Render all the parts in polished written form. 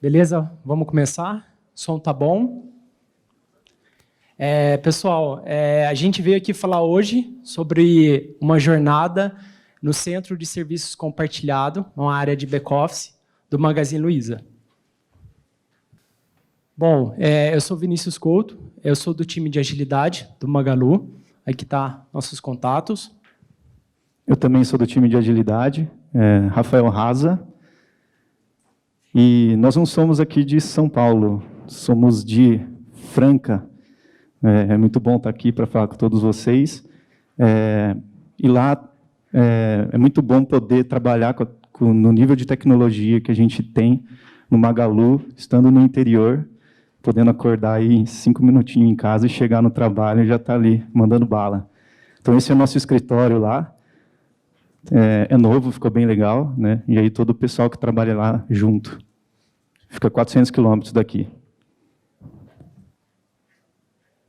Beleza? Vamos começar? O som tá bom? Pessoal, a gente veio aqui falar hoje sobre uma jornada no Centro de Serviços Compartilhado, uma área de back-office do Magazine Luiza. Bom, eu sou Vinícius Couto, eu sou do time de agilidade do Magalu. Aqui tá nossos contatos. Eu também sou do time de agilidade, Rafael Raza. E nós não somos aqui de São Paulo, somos de Franca. É muito bom estar aqui para falar com todos vocês. E lá é muito bom poder trabalhar no nível de tecnologia que a gente tem no Magalu, estando no interior, podendo acordar aí em 5 minutinhos em casa e chegar no trabalho e já estar ali mandando bala. Então, esse é o nosso escritório lá. É novo, ficou bem legal, né? E aí todo o pessoal que trabalha lá junto. Fica 400 quilômetros daqui.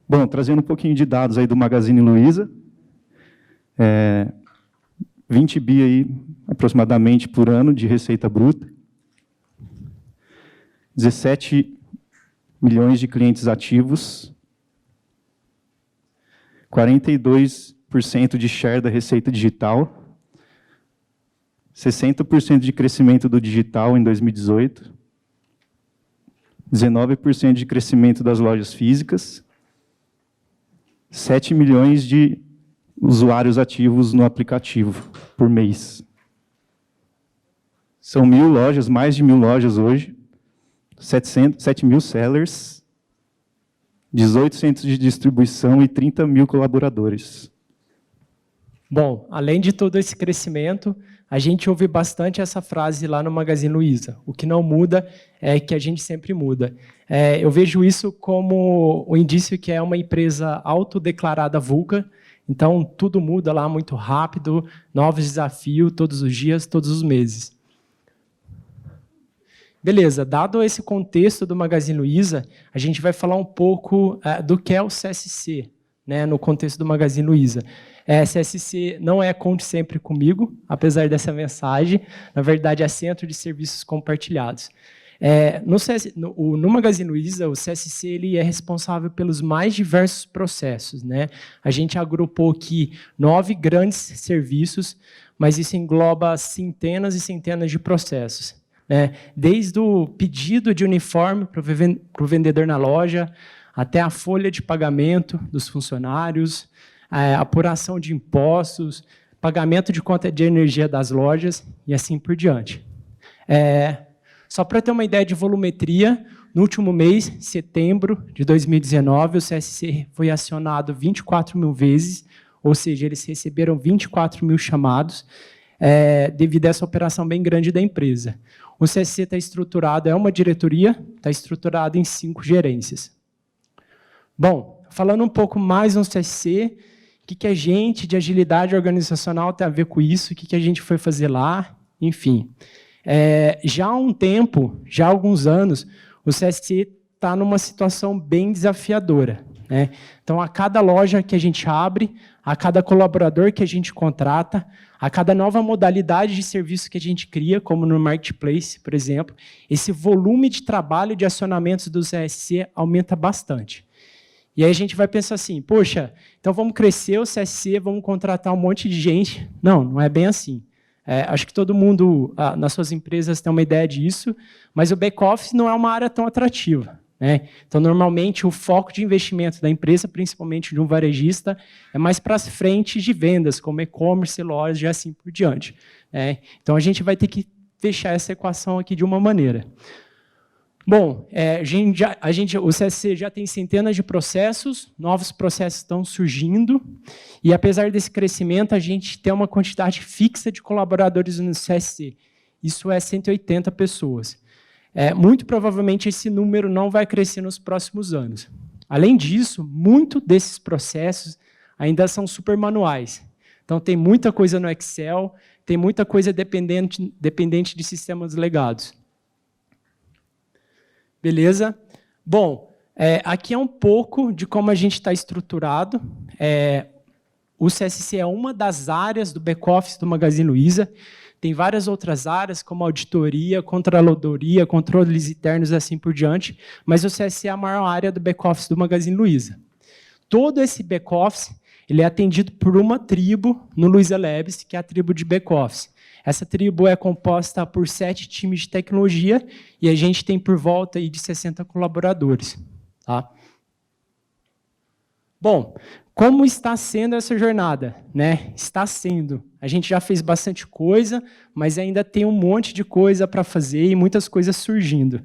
Bom, trazendo um pouquinho de dados aí do Magazine Luiza. 20 bi aí, aproximadamente por ano de receita bruta. 17 milhões de clientes ativos. 42% de share da receita digital. 60% de crescimento do digital em 2018, 19% de crescimento das lojas físicas, 7 milhões de usuários ativos no aplicativo por mês. São 1.000 lojas, mais de 1.000 lojas hoje, 7 mil sellers, 18 centros de distribuição e 30 mil colaboradores. Bom, além de todo esse crescimento, a gente ouve bastante essa frase lá no Magazine Luiza. O que não muda é que a gente sempre muda. Eu vejo isso como o indício que é uma empresa autodeclarada VUCA, então tudo muda lá muito rápido, novos desafios todos os dias, todos os meses. Beleza, dado esse contexto do Magazine Luiza, a gente vai falar um pouco do que é o CSC, né, no contexto do Magazine Luiza. CSC não é Conte Sempre Comigo, apesar dessa mensagem. Na verdade, é Centro de Serviços Compartilhados. No Magazine Luiza, o CSC ele é responsável pelos mais diversos processos, né? A gente agrupou aqui 9 grandes serviços, mas isso engloba centenas e centenas de processos. Desde o pedido de uniforme para o vendedor na loja, até a folha de pagamento dos funcionários, apuração de impostos, pagamento de conta de energia das lojas e assim por diante. Só para ter uma ideia de volumetria, no último mês, setembro de 2019, o CSC foi acionado 24 mil vezes, ou seja, eles receberam 24 mil chamados, devido a essa operação bem grande da empresa. O CSC está estruturado, é uma diretoria, está estruturado em 5 gerências. Bom, falando um pouco mais no CSC, o que a gente de agilidade organizacional tem a ver com isso, o que a gente foi fazer lá, enfim. Já há um tempo, já há alguns anos, o CSC está numa situação bem desafiadora, né? Então, a cada loja que a gente abre, a cada colaborador que a gente contrata, a cada nova modalidade de serviço que a gente cria, como no Marketplace, por exemplo, esse volume de trabalho de acionamentos do CSC aumenta bastante. E aí a gente vai pensar assim, poxa, então vamos crescer o CSC, vamos contratar um monte de gente. Não, não é bem assim. Acho que todo mundo, nas suas empresas, tem uma ideia disso, mas o back-office não é uma área tão atrativa, né? Então, normalmente, o foco de investimento da empresa, principalmente de um varejista, é mais para as frentes de vendas, como e-commerce, lojas e assim por diante. Então, a gente vai ter que fechar essa equação aqui de uma maneira. Bom, o CSC já tem centenas de processos, novos processos estão surgindo, e apesar desse crescimento, a gente tem uma quantidade fixa de colaboradores no CSC. Isso é 180 pessoas. Muito provavelmente esse número não vai crescer nos próximos anos. Além disso, muito desses processos ainda são super manuais. Então, tem muita coisa no Excel, tem muita coisa dependente de sistemas legados. Beleza? Bom, aqui é um pouco de como a gente está estruturado. O CSC é uma das áreas do back-office do Magazine Luiza. tem várias outras áreas, como auditoria, controladoria, controles internos e assim por diante, mas o CSC é a maior área do back-office do Magazine Luiza. Todo esse back-office ele é atendido por uma tribo no Luiza Labs, que é a tribo de back-office. Essa tribo é composta por 7 times de tecnologia e a gente tem por volta aí de 60 colaboradores. Tá? Bom, como está sendo essa jornada? Né? Está sendo. A gente já fez bastante coisa, mas ainda tem um monte de coisa para fazer e muitas coisas surgindo.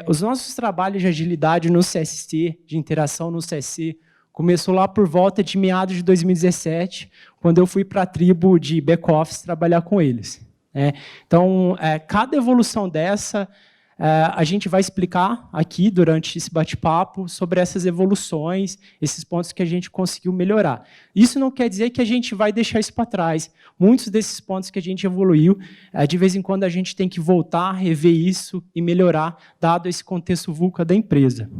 Os nossos trabalhos de agilidade no CSC, de interação no CSC, começou lá por volta de meados de 2017, quando eu fui para a tribo de back-office trabalhar com eles. Então, cada evolução dessa, a gente vai explicar aqui durante esse bate-papo sobre essas evoluções, esses pontos que a gente conseguiu melhorar. Isso não quer dizer que a gente vai deixar isso para trás. Muitos desses pontos que a gente evoluiu, de vez em quando a gente tem que voltar, rever isso e melhorar, dado esse contexto VUCA da empresa.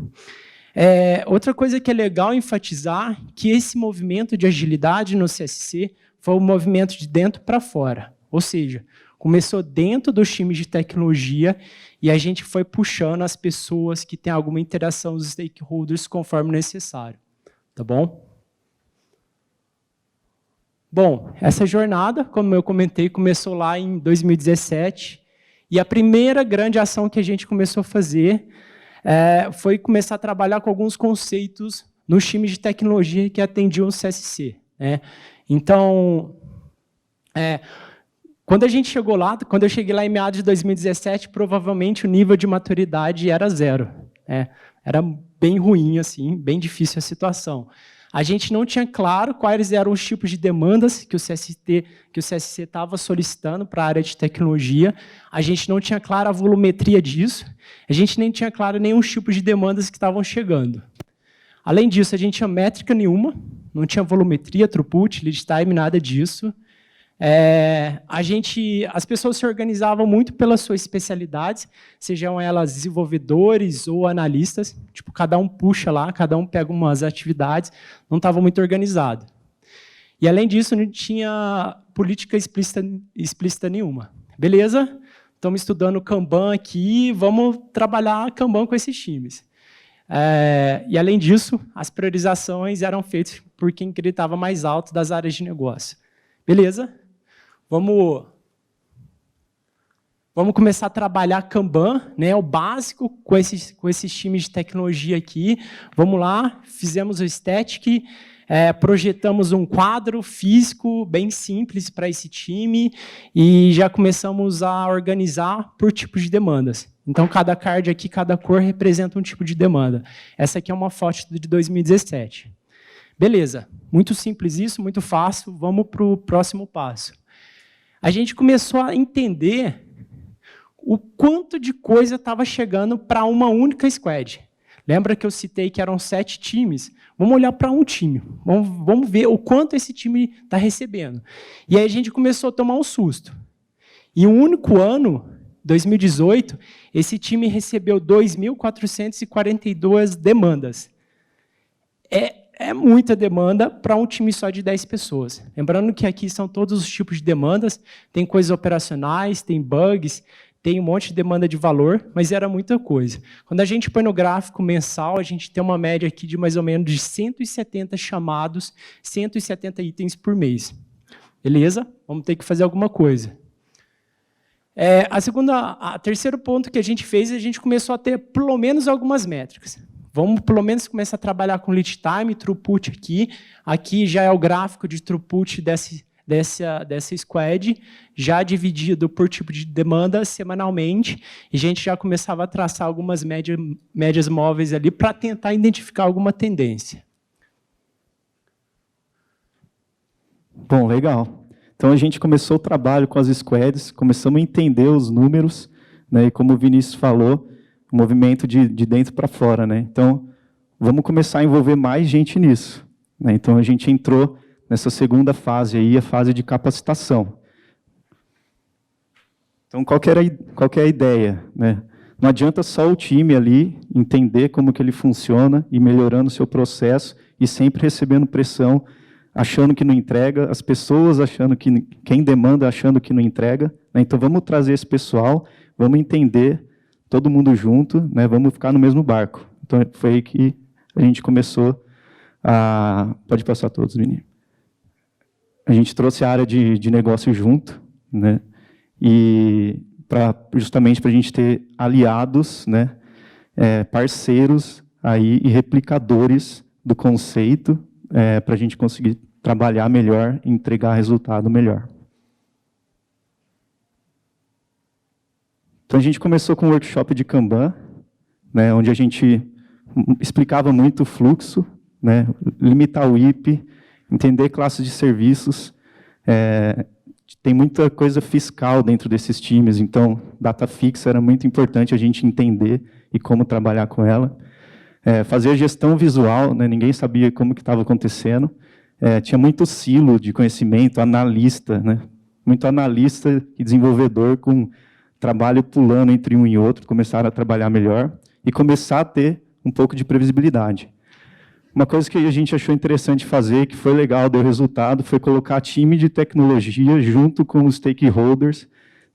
Outra coisa que é legal enfatizar que esse movimento de agilidade no CSC foi um movimento de dentro para fora. Ou seja, começou dentro dos times de tecnologia e a gente foi puxando as pessoas que têm alguma interação dos stakeholders conforme necessário. Tá bom? Bom, essa jornada, como eu comentei, começou lá em 2017 e a primeira grande ação que a gente começou a fazer foi começar a trabalhar com alguns conceitos nos times de tecnologia que atendiam o CSC. Então, quando eu cheguei lá em meados de 2017, provavelmente o nível de maturidade era 0. Era bem ruim, assim, bem difícil a situação. A gente não tinha claro quais eram os tipos de demandas que o CSC estava solicitando para a área de tecnologia. A gente não tinha claro a volumetria disso. A gente nem tinha claro nenhum tipo de demandas que estavam chegando. Além disso, a gente tinha métrica nenhuma, não tinha volumetria, throughput, lead time, nada disso. As pessoas se organizavam muito pelas suas especialidades, sejam elas desenvolvedores ou analistas, tipo, cada um puxa lá, cada um pega umas atividades, não estava muito organizado. E, além disso, não tinha política explícita nenhuma. Beleza? Estamos estudando Kanban aqui, vamos trabalhar Kanban com esses times. E, além disso, as priorizações eram feitas por quem gritava mais alto das áreas de negócio. Beleza? Vamos começar a trabalhar Kanban, né, o básico, com esses times de tecnologia aqui. Vamos lá, fizemos o static, projetamos um quadro físico bem simples para esse time e já começamos a organizar por tipos de demandas. Então, cada card aqui, cada cor representa um tipo de demanda. Essa aqui é uma foto de 2017. Beleza, muito simples isso, muito fácil. Vamos para o próximo passo. A gente começou a entender o quanto de coisa estava chegando para uma única squad. Lembra que eu citei que eram 7 times? Vamos olhar para um time. Vamos ver o quanto esse time está recebendo. E aí a gente começou a tomar um susto. Em um único ano, 2018, esse time recebeu 2.442 demandas. É muita demanda para um time só de 10 pessoas. Lembrando que aqui são todos os tipos de demandas, tem coisas operacionais, tem bugs, tem um monte de demanda de valor, mas era muita coisa. Quando a gente põe no gráfico mensal, a gente tem uma média aqui de mais ou menos de 170 chamados, 170 itens por mês. Beleza? Vamos ter que fazer alguma coisa. O terceiro ponto que a gente fez, a gente começou a ter pelo menos algumas métricas. Vamos, pelo menos, começar a trabalhar com lead time, throughput aqui. Aqui já é o gráfico de throughput dessa squad, já dividido por tipo de demanda semanalmente. E a gente já começava a traçar algumas médias móveis ali para tentar identificar alguma tendência. Bom, legal. Então, a gente começou o trabalho com as squads, começamos a entender os números, né, e como o Vinícius falou, o movimento de dentro para fora, né? Então, vamos começar a envolver mais gente nisso, né? Então, a gente entrou nessa segunda fase aí, a fase de capacitação. Então, qual que é a ideia, né? Não adianta só o time ali entender como que ele funciona e melhorando o seu processo e sempre recebendo pressão achando que não entrega, as pessoas achando que quem demanda achando que não entrega, né? Então vamos trazer esse pessoal, vamos entender todo mundo junto, né? Vamos ficar no mesmo barco. Então foi aí que a gente começou a... Pode passar todos, Vini. A gente trouxe a área de negócio junto, né? E justamente para a gente ter aliados, né? Parceiros aí e replicadores do conceito, para a gente conseguir trabalhar melhor e entregar resultado melhor. Então, a gente começou com um workshop de Kanban, né, onde a gente explicava muito o fluxo, né, limitar o IP, entender classes de serviços. Tem muita coisa fiscal dentro desses times, então, data fixa era muito importante a gente entender e como trabalhar com ela. Fazer a gestão visual, né, ninguém sabia como que estava acontecendo. Tinha muito silo de conhecimento, analista, né, muito analista e desenvolvedor com trabalho pulando entre um e outro, começaram a trabalhar melhor e começar a ter um pouco de previsibilidade. Uma coisa que a gente achou interessante fazer, que foi legal, deu resultado, foi colocar time de tecnologia junto com os stakeholders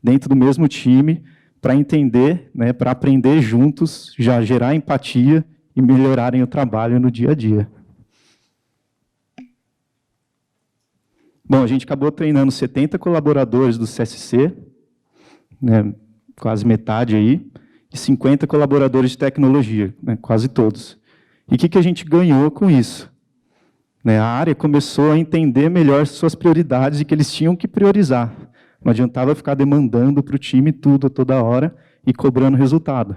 dentro do mesmo time para entender, né, para aprender juntos, já gerar empatia e melhorarem o trabalho no dia a dia. Bom, a gente acabou treinando 70 colaboradores do CSC, né, quase metade aí, e 50 colaboradores de tecnologia, né, quase todos. E o que a gente ganhou com isso? A área começou a entender melhor suas prioridades e que eles tinham que priorizar. Não adiantava ficar demandando para o time tudo a toda hora e cobrando resultado.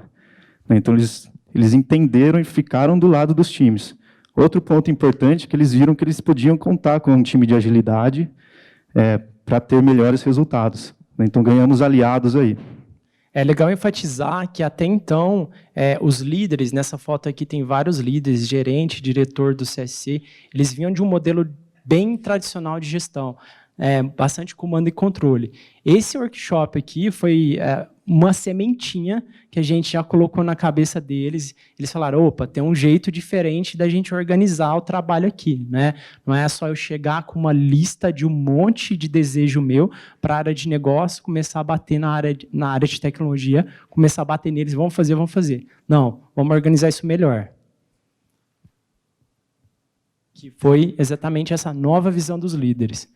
Então, eles entenderam e ficaram do lado dos times. Outro ponto importante é que eles viram que eles podiam contar com um time de agilidade para ter melhores resultados. Então, ganhamos aliados aí. É legal enfatizar que, até então, os líderes, nessa foto aqui tem vários líderes, gerente, diretor do CSC, eles vinham de um modelo bem tradicional de gestão, bastante comando e controle. Esse workshop aqui foi uma sementinha que a gente já colocou na cabeça deles. Eles falaram, opa, tem um jeito diferente da gente organizar o trabalho aqui, né? Não é só eu chegar com uma lista de um monte de desejo meu para a área de negócio, começar a bater na área de tecnologia, começar a bater neles, vamos fazer, vamos fazer. Não, vamos organizar isso melhor. Que foi exatamente essa nova visão dos líderes.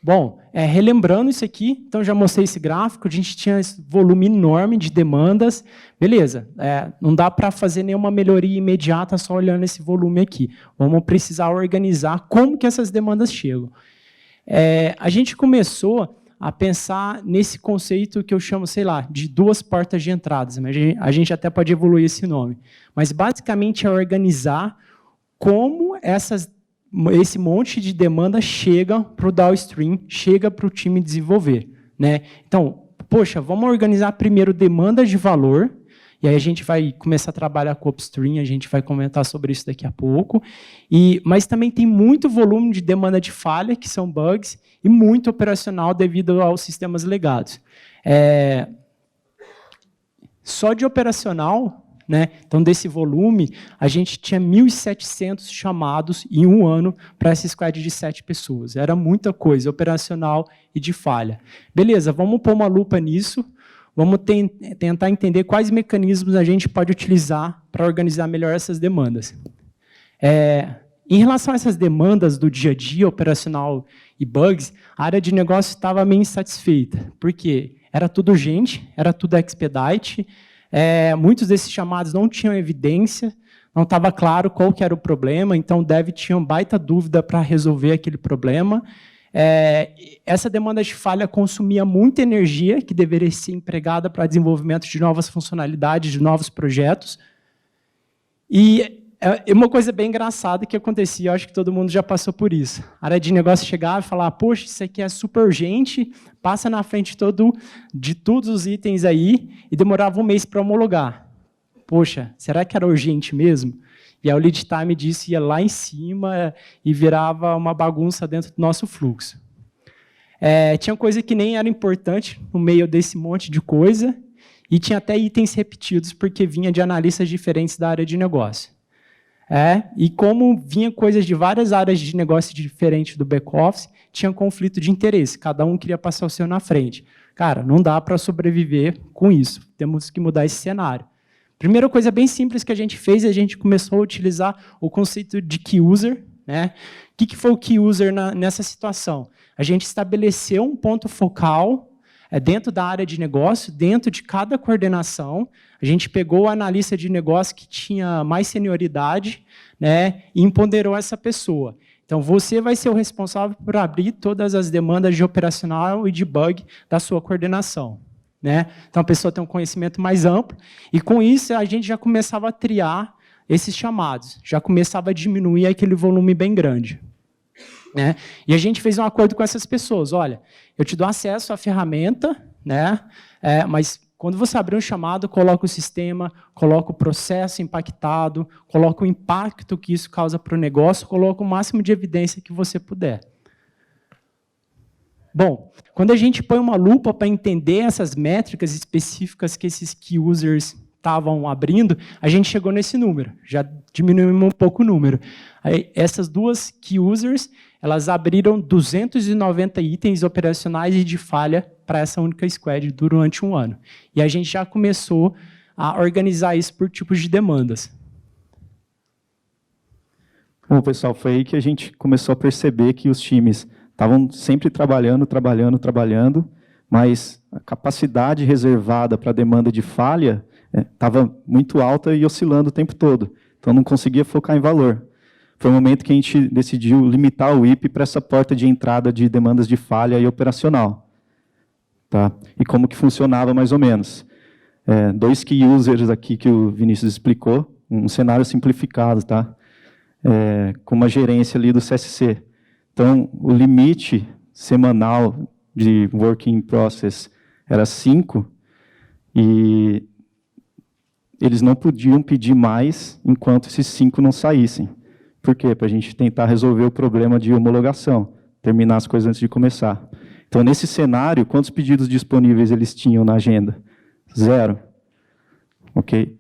Bom, relembrando isso aqui, então já mostrei esse gráfico, a gente tinha esse volume enorme de demandas, beleza, não dá para fazer nenhuma melhoria imediata só olhando esse volume aqui, vamos precisar organizar como que essas demandas chegam. A gente começou a pensar nesse conceito que eu chamo, sei lá, de 2 portas de entradas, mas a gente até pode evoluir esse nome, mas basicamente é organizar como esse monte de demanda chega para o downstream, chega para o time desenvolver, né? Então, poxa, vamos organizar primeiro demandas de valor, e aí a gente vai começar a trabalhar com o upstream, a gente vai comentar sobre isso daqui a pouco, mas também tem muito volume de demanda de falha, que são bugs, e muito operacional devido aos sistemas legados. Só de operacional, né? Então, desse volume, a gente tinha 1.700 chamados em um ano para essa squad de 7 pessoas. Era muita coisa, operacional e de falha. Beleza, vamos pôr uma lupa nisso, vamos tentar entender quais mecanismos a gente pode utilizar para organizar melhor essas demandas. Em relação a essas demandas do dia a dia, operacional e bugs, a área de negócio estava meio insatisfeita. Por quê? Era tudo urgente, era tudo expedite, muitos desses chamados não tinham evidência, não estava claro qual que era o problema, então o dev tinha uma baita dúvida para resolver aquele problema. Essa demanda de falha consumia muita energia, que deveria ser empregada para desenvolvimento de novas funcionalidades, de novos projetos. E uma coisa bem engraçada que acontecia, eu acho que todo mundo já passou por isso. A área de negócio chegava e falava, poxa, isso aqui é super urgente, passa na frente de todos os itens aí, e demorava um mês para homologar. Poxa, será que era urgente mesmo? E aí o lead time disso ia lá em cima e virava uma bagunça dentro do nosso fluxo. Tinha coisa que nem era importante no meio desse monte de coisa, e tinha até itens repetidos, porque vinha de analistas diferentes da área de negócio. E como vinha coisas de várias áreas de negócio diferentes do back-office, tinha conflito de interesse, cada um queria passar o seu na frente. Cara, não dá para sobreviver com isso, temos que mudar esse cenário. Primeira coisa bem simples que a gente fez, a gente começou a utilizar o conceito de Key User. O que foi o Key User nessa situação? A gente estabeleceu um ponto focal dentro da área de negócio, dentro de cada coordenação. A gente pegou o analista de negócio que tinha mais senioridade, e empoderou essa pessoa. Então, você vai ser o responsável por abrir todas as demandas de operacional e de bug da sua coordenação. Então, a pessoa tem um conhecimento mais amplo, e com isso a gente já começava a triar esses chamados, já começava a diminuir aquele volume bem grande. E a gente fez um acordo com essas pessoas, olha, eu te dou acesso à ferramenta, mas quando você abrir um chamado, coloca o sistema, coloca o processo impactado, coloca o impacto que isso causa para o negócio, coloca o máximo de evidência que você puder. Bom, quando a gente põe uma lupa para entender essas métricas específicas que esses key users estavam abrindo, a gente chegou nesse número, já diminuímos um pouco o número. Aí, essas duas key users, elas abriram 290 itens operacionais e de falha para essa única squad durante um ano. E a gente já começou a organizar isso por tipos de demandas. Bom, pessoal, foi aí que a gente começou a perceber que os times estavam sempre trabalhando, mas a capacidade reservada para a demanda de falha estava muito alta e oscilando o tempo todo. Então, não conseguia focar em valor. Foi o momento que a gente decidiu limitar o IP para essa porta de entrada de demandas de falha e operacional. Tá? E como que funcionava mais ou menos. 2 key users aqui que o Vinícius explicou, um cenário simplificado, tá? Com uma gerência ali do CSC. Então, o limite semanal de working process era 5, e eles não podiam pedir mais enquanto esses 5 não saíssem. Por quê? Para a gente tentar resolver o problema de homologação, terminar as coisas antes de começar. Então, nesse cenário, quantos pedidos disponíveis eles tinham na agenda? 0. Ok?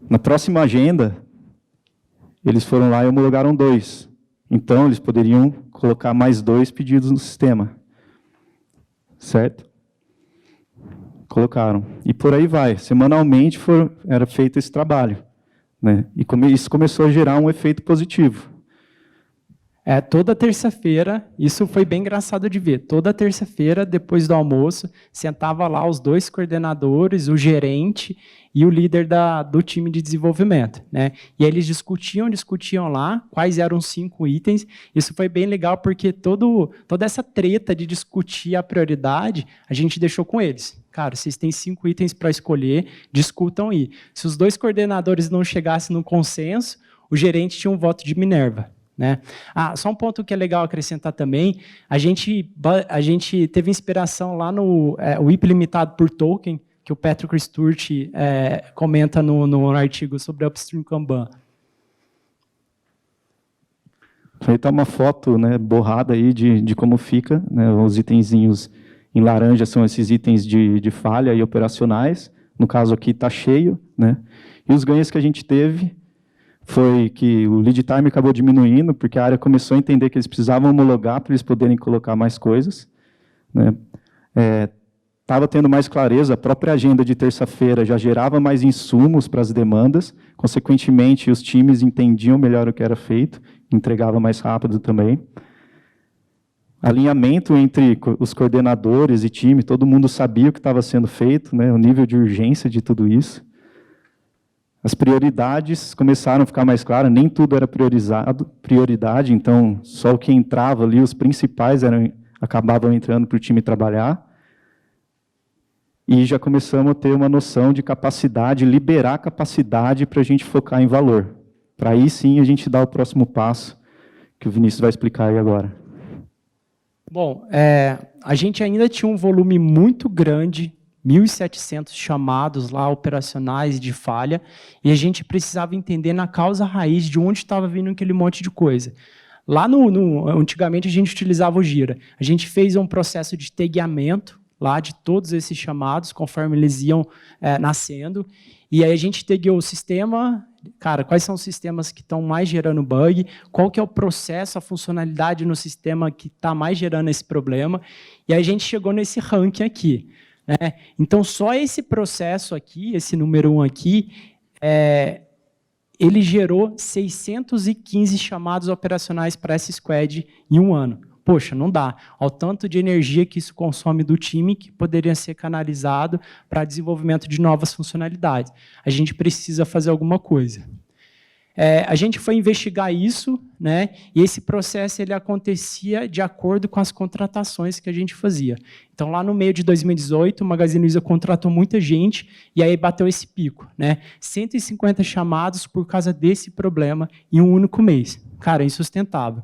Na próxima agenda, eles foram lá e homologaram 2. Então, eles poderiam colocar mais 2 pedidos no sistema. Certo? Colocaram. E por aí vai. Semanalmente era feito esse trabalho. E isso começou a gerar um efeito positivo. Toda terça-feira, isso foi bem engraçado de ver, toda terça-feira, depois do almoço, sentava lá os 2 coordenadores, o gerente e o líder do time de desenvolvimento. E aí eles discutiam lá quais eram os 5 itens. Isso foi bem legal, porque toda essa treta de discutir a prioridade, a gente deixou com eles. Cara, vocês têm 5 itens para escolher, discutam aí. Se os 2 coordenadores não chegassem no consenso, o gerente tinha um voto de Minerva. Só um ponto que é legal acrescentar também, a gente teve inspiração lá no o IP limitado por token, que o Patrick Stewart comenta no artigo sobre Upstream Kanban. Aí está uma foto borrada aí de como fica. Os itenzinhos em laranja são esses itens de falha e operacionais. No caso aqui está cheio. E os ganhos que a gente teve foi que o lead time acabou diminuindo, porque a área começou a entender que eles precisavam homologar para eles poderem colocar mais coisas. Estava tendo mais clareza, a própria agenda de terça-feira já gerava mais insumos para as demandas, consequentemente, os times entendiam melhor o que era feito, entregava mais rápido também. Alinhamento entre os coordenadores e time, todo mundo sabia o que estava sendo feito, o nível de urgência de tudo isso. As prioridades começaram a ficar mais claras, nem tudo era prioridade, então só o que entrava ali, os principais acabavam entrando para o time trabalhar. E já começamos a ter uma noção de capacidade, liberar capacidade para a gente focar em valor. Para aí sim a gente dar o próximo passo, que o Vinícius vai explicar aí agora. Bom, a gente ainda tinha um volume muito grande, 1.700 chamados lá operacionais de falha, e a gente precisava entender na causa raiz de onde estava vindo aquele monte de coisa. Lá antigamente a gente utilizava o Gira. A gente fez um processo de tagueamento lá de todos esses chamados, conforme eles iam nascendo, e aí a gente tagueou o sistema, cara, quais são os sistemas que estão mais gerando bug, qual que é o processo, a funcionalidade no sistema que está mais gerando esse problema, e aí a gente chegou nesse ranking aqui, né? Então, só esse processo aqui, esse número 1 aqui, ele gerou 615 chamados operacionais para essa squad em um ano. Poxa, não dá. Ao tanto de energia que isso consome do time, que poderia ser canalizado para desenvolvimento de novas funcionalidades. A gente precisa fazer alguma coisa. A gente foi investigar isso, né, e esse processo ele acontecia de acordo com as contratações que a gente fazia. Então, lá no meio de 2018, o Magazine Luiza contratou muita gente e aí bateu esse pico, né? 150 chamados por causa desse problema em um único mês. Cara, insustentável.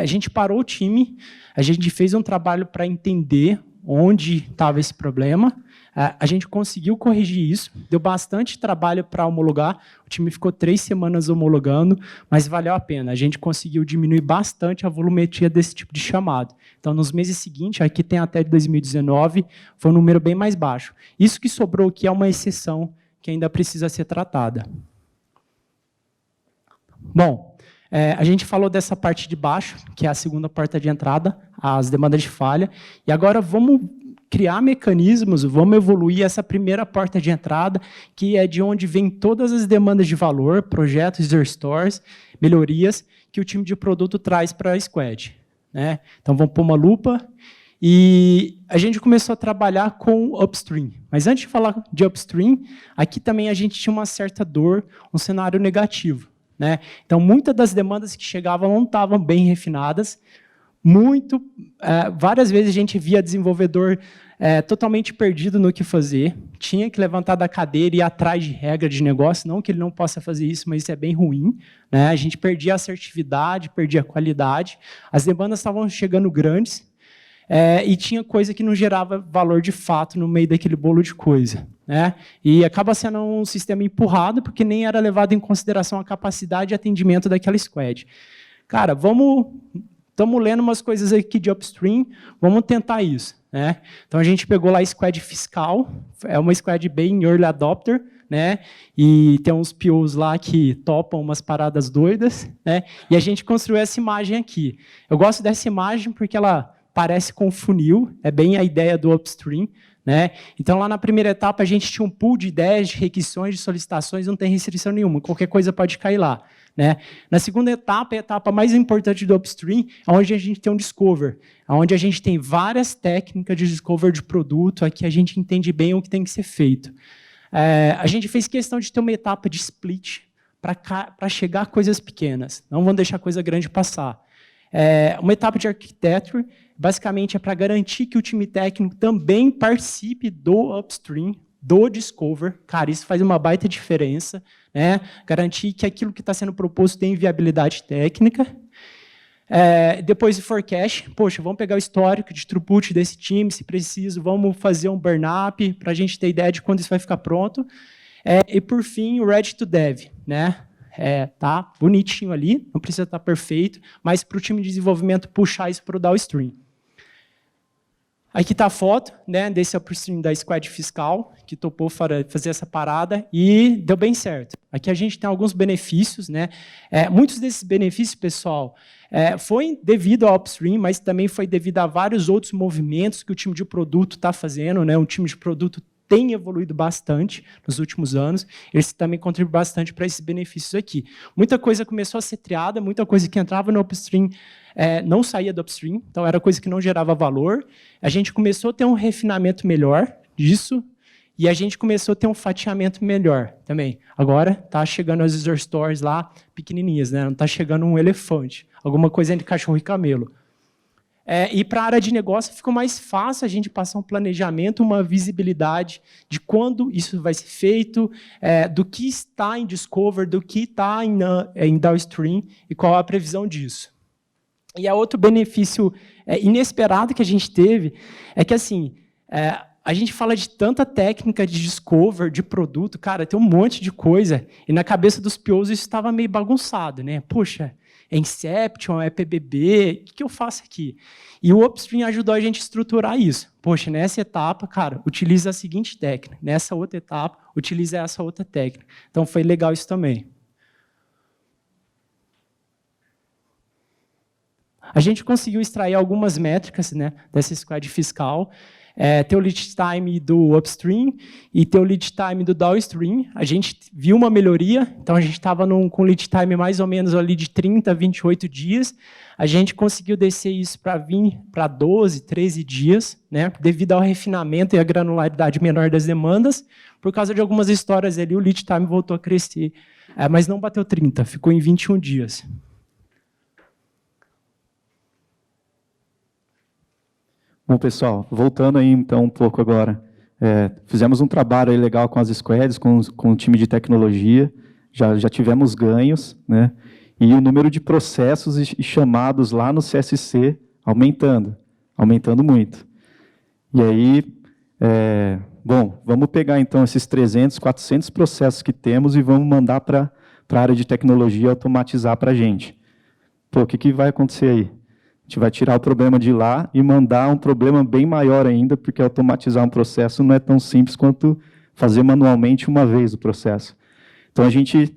A gente parou o time, a gente fez um trabalho para entender onde estava esse problema, a gente conseguiu corrigir isso, deu bastante trabalho para homologar, o time ficou 3 semanas homologando, mas valeu a pena, a gente conseguiu diminuir bastante a volumetria desse tipo de chamado. Então, nos meses seguintes, aqui tem até 2019, foi um número bem mais baixo. Isso que sobrou aqui é uma exceção que ainda precisa ser tratada. Bom, a gente falou dessa parte de baixo, que é a segunda porta de entrada, as demandas de falha, e agora vamos criar mecanismos, vamos evoluir essa primeira porta de entrada, que é de onde vem todas as demandas de valor, projetos, user stories, melhorias, que o time de produto traz para a squad, né? Então, vamos pôr uma lupa, e a gente começou a trabalhar com upstream. Mas antes de falar de upstream, aqui também a gente tinha uma certa dor, um cenário negativo, né? Então, muitas das demandas que chegavam não estavam bem refinadas. Várias vezes a gente via desenvolvedor totalmente perdido no que fazer, tinha que levantar da cadeira e ir atrás de regra de negócio, não que ele não possa fazer isso, mas isso é bem ruim, né? A gente perdia a assertividade, perdia a qualidade, as demandas estavam chegando grandes, e tinha coisa que não gerava valor de fato no meio daquele bolo de coisa, né? E acaba sendo um sistema empurrado, porque nem era levado em consideração a capacidade de atendimento daquela squad. Cara, estamos lendo umas coisas aqui de upstream, vamos tentar isso, né? Então, a gente pegou lá a squad fiscal, é uma squad bem early adopter, né? E tem uns POs lá que topam umas paradas doidas, né? E a gente construiu essa imagem aqui. Eu gosto dessa imagem porque ela parece com funil, é bem a ideia do upstream, né? Então, lá na primeira etapa, a gente tinha um pool de ideias, de requisições, de solicitações, não tem restrição nenhuma, qualquer coisa pode cair lá, né? Na segunda etapa, a etapa mais importante do upstream, é onde a gente tem um discover, onde a gente tem várias técnicas de discover de produto, aqui a gente entende bem o que tem que ser feito. A gente fez questão de ter uma etapa de split para chegar a coisas pequenas, não vamos deixar coisa grande passar. Uma etapa de architecture, basicamente é para garantir que o time técnico também participe do upstream, do discover. Cara, isso faz uma baita diferença, né? Garantir que aquilo que está sendo proposto tem viabilidade técnica. Depois de forecast, poxa, vamos pegar o histórico de throughput desse time, se preciso, vamos fazer um burn-up para a gente ter ideia de quando isso vai ficar pronto. E, por fim, o ready to dev, né? Tá bonitinho ali, não precisa estar perfeito, mas para o time de desenvolvimento puxar isso para o downstream. Aqui está a foto, né, desse upstream da squad fiscal, que topou fazer essa parada e deu bem certo. Aqui a gente tem alguns benefícios, né? Muitos desses benefícios, pessoal, foi devido ao upstream, mas também foi devido a vários outros movimentos que o time de produto está fazendo, né? O time de produto tem evoluído bastante nos últimos anos, eles também contribuem bastante para esses benefícios aqui. Muita coisa começou a ser triada, muita coisa que entrava no upstream não saía do upstream, então era coisa que não gerava valor. A gente começou a ter um refinamento melhor disso, e a gente começou a ter um fatiamento melhor também. Agora está chegando as user stories lá, pequenininhas, né? Não está chegando um elefante, alguma coisa entre cachorro e camelo. E para a área de negócio ficou mais fácil a gente passar um planejamento, uma visibilidade de quando isso vai ser feito, do que está em Discover, do que está em Downstream e qual a previsão disso. E outro benefício inesperado que a gente teve é que, assim, a gente fala de tanta técnica de Discover, de produto, cara, tem um monte de coisa, e na cabeça dos POs isso estava meio bagunçado, né? Puxa, é Inception, é PBB, o que eu faço aqui? E o Upstream ajudou a gente a estruturar isso. Poxa, nessa etapa, cara, utiliza a seguinte técnica. Nessa outra etapa, utiliza essa outra técnica. Então, foi legal isso também. A gente conseguiu extrair algumas métricas, né, dessa squad fiscal. Ter o lead time do upstream e ter o lead time do downstream. A gente viu uma melhoria, então a gente estava com lead time mais ou menos ali de 30 a 28 dias. A gente conseguiu descer isso para 12, 13 dias, né, devido ao refinamento e à granularidade menor das demandas. Por causa de algumas histórias ali, o lead time voltou a crescer, mas não bateu 30, ficou em 21 dias. Bom, pessoal, voltando aí então um pouco agora, fizemos um trabalho aí legal com as squads, com o time de tecnologia, já tivemos ganhos, né? E o número de processos e chamados lá no CSC aumentando muito. E aí, bom, vamos pegar então esses 300, 400 processos que temos e vamos mandar para a área de tecnologia automatizar para a gente. Pô, o que vai acontecer aí? A gente vai tirar o problema de lá e mandar um problema bem maior ainda, porque automatizar um processo não é tão simples quanto fazer manualmente uma vez o processo. Então, a gente,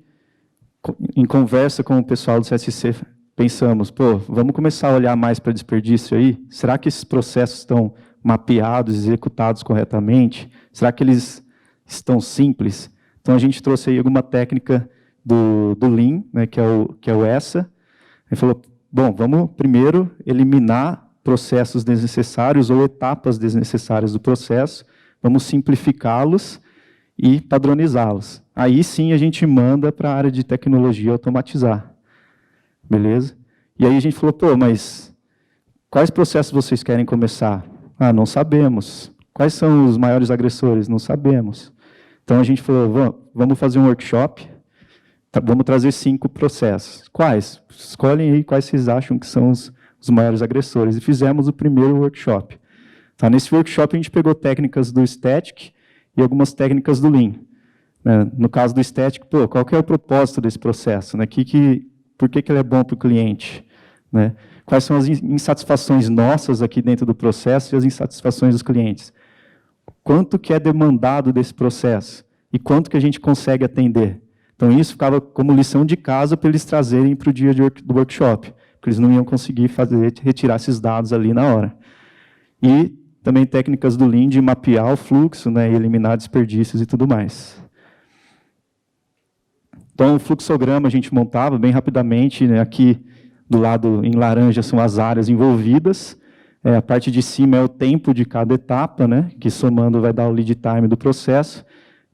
em conversa com o pessoal do CSC, pensamos, pô, vamos começar a olhar mais para desperdício aí? Será que esses processos estão mapeados, executados corretamente? Será que eles estão simples? Então, a gente trouxe aí alguma técnica do Lean, né, que é o ESSA. Ele falou, bom, vamos primeiro eliminar processos desnecessários ou etapas desnecessárias do processo, vamos simplificá-los e padronizá-los. Aí sim a gente manda para a área de tecnologia automatizar. Beleza? E aí a gente falou, pô, mas quais processos vocês querem começar? Ah, não sabemos. Quais são os maiores agressores? Não sabemos. Então a gente falou, vamos fazer um workshop. Vamos trazer 5 processos. Quais? Escolhem aí quais vocês acham que são os maiores agressores. E fizemos o primeiro workshop. Tá, nesse workshop, a gente pegou técnicas do Static e algumas técnicas do Lean. No caso do Static, pô, qual que é o propósito desse processo? Né? Por que ele é bom para o cliente? Né? Quais são as insatisfações nossas aqui dentro do processo e as insatisfações dos clientes? Quanto que é demandado desse processo? E quanto que a gente consegue atender? Então, isso ficava como lição de casa para eles trazerem para o dia do workshop, porque eles não iam conseguir retirar esses dados ali na hora. E também técnicas do Lean de mapear o fluxo, né, e eliminar desperdícios e tudo mais. Então, o fluxograma a gente montava bem rapidamente, né, aqui do lado em laranja são as áreas envolvidas, a parte de cima é o tempo de cada etapa, né, que somando vai dar o lead time do processo.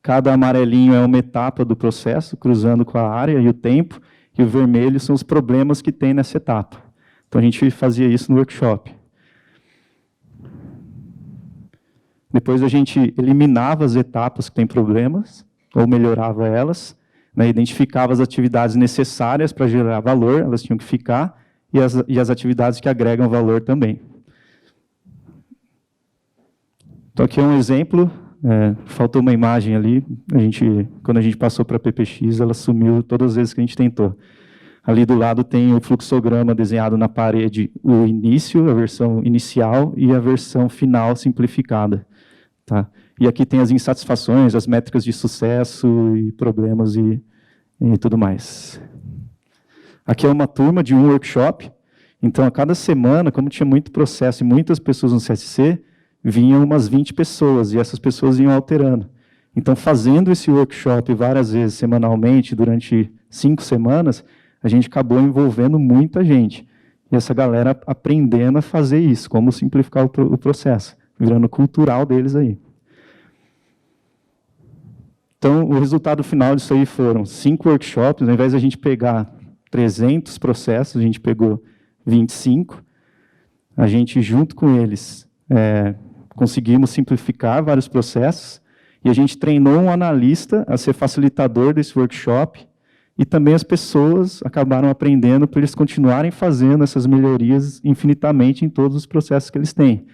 Cada amarelinho é uma etapa do processo, cruzando com a área e o tempo, e o vermelho são os problemas que tem nessa etapa. Então, a gente fazia isso no workshop. Depois, a gente eliminava as etapas que têm problemas, ou melhorava elas, né, identificava as atividades necessárias para gerar valor, elas tinham que ficar, e as atividades que agregam valor também. Então, aqui é um exemplo. Faltou uma imagem ali, quando a gente passou para a PPX, ela sumiu todas as vezes que a gente tentou. Ali do lado tem o fluxograma desenhado na parede, o início, a versão inicial, e a versão final simplificada. Tá? E aqui tem as insatisfações, as métricas de sucesso, e problemas e tudo mais. Aqui é uma turma de um workshop, então a cada semana, como tinha muito processo e muitas pessoas no CSC, vinham umas 20 pessoas, e essas pessoas iam alterando. Então, fazendo esse workshop várias vezes, semanalmente, durante 5 semanas, a gente acabou envolvendo muita gente. E essa galera aprendendo a fazer isso, como simplificar o processo, virando cultural deles aí. Então, o resultado final disso aí foram 5 workshops, ao invés de a gente pegar 300 processos, a gente pegou 25. A gente, junto com eles, conseguimos simplificar vários processos, e a gente treinou um analista a ser facilitador desse workshop, e também as pessoas acabaram aprendendo para eles continuarem fazendo essas melhorias infinitamente em todos os processos que eles têm.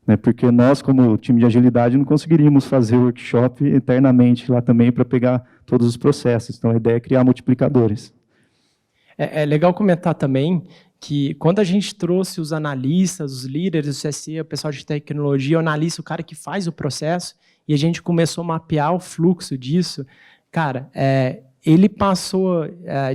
Né? Porque nós, como time de agilidade, não conseguiríamos fazer o workshop eternamente lá também para pegar todos os processos. Então, a ideia é criar multiplicadores. É legal comentar também que quando a gente trouxe os analistas, os líderes do CSC, o pessoal de tecnologia, o analista, o cara que faz o processo, e a gente começou a mapear o fluxo disso, cara, ele passou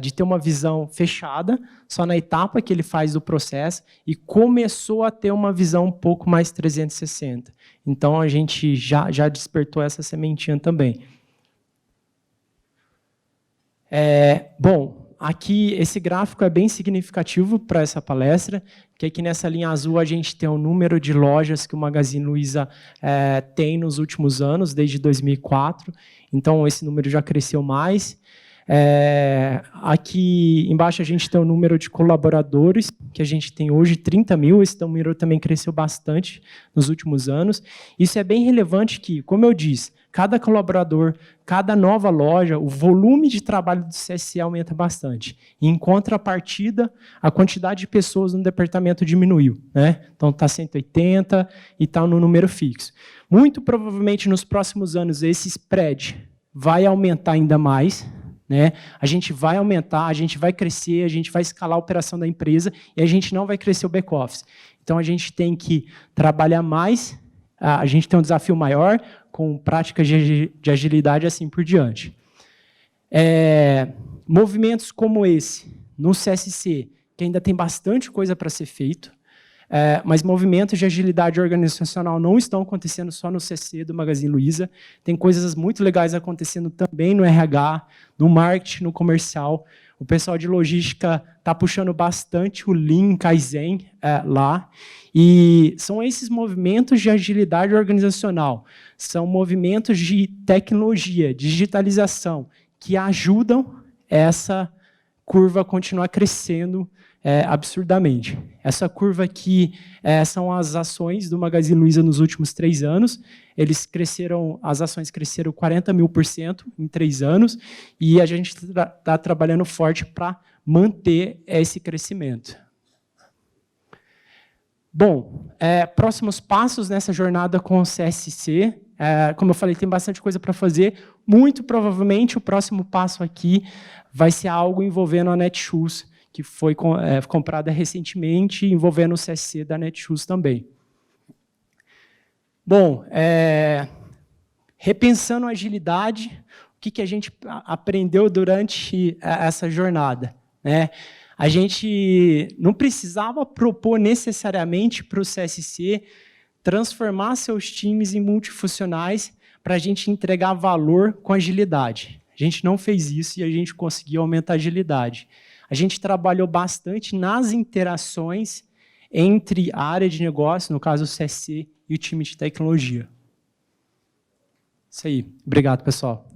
de ter uma visão fechada, só na etapa que ele faz do processo, e começou a ter uma visão um pouco mais 360. Então, a gente já despertou essa sementinha também. Bom, aqui esse gráfico é bem significativo para essa palestra, que aqui nessa linha azul a gente tem o número de lojas que o Magazine Luiza tem nos últimos anos, desde 2004. Então, esse número já cresceu mais. Aqui embaixo a gente tem o número de colaboradores, que a gente tem hoje 30 mil, esse número também cresceu bastante nos últimos anos. Isso é bem relevante que, como eu disse, cada colaborador, cada nova loja, o volume de trabalho do CSC aumenta bastante. E, em contrapartida, a quantidade de pessoas no departamento diminuiu, né? Então, está 180 e está no número fixo. Muito provavelmente, nos próximos anos, esse spread vai aumentar ainda mais, né? A gente vai aumentar, a gente vai crescer, a gente vai escalar a operação da empresa e a gente não vai crescer o back-office. Então, a gente tem que trabalhar mais, a gente tem um desafio maior, com práticas de agilidade e assim por diante. Movimentos como esse, no CSC, que ainda tem bastante coisa para ser feito, mas movimentos de agilidade organizacional não estão acontecendo só no CC do Magazine Luiza, tem coisas muito legais acontecendo também no RH, no marketing, no comercial. O pessoal de logística está puxando bastante o Lean Kaizen lá, e são esses movimentos de agilidade organizacional, são movimentos de tecnologia, digitalização, que ajudam essa curva a continuar crescendo absurdamente. Essa curva aqui são as ações do Magazine Luiza nos últimos 3 anos. As ações cresceram 40.000% em 3 anos, e a gente está trabalhando forte para manter esse crescimento. Bom, próximos passos nessa jornada com o CSC. Como eu falei, tem bastante coisa para fazer. Muito provavelmente o próximo passo aqui vai ser algo envolvendo a Netshoes, que foi comprada recentemente, envolvendo o CSC da Netshoes também. Bom, repensando a agilidade, o que a gente aprendeu durante essa jornada, né? A gente não precisava propor necessariamente para o CSC transformar seus times em multifuncionais para a gente entregar valor com agilidade. A gente não fez isso e a gente conseguiu aumentar a agilidade. A gente trabalhou bastante nas interações entre a área de negócio, no caso o CSC, e o time de tecnologia. Isso aí. Obrigado, pessoal.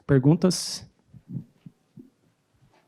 Perguntas?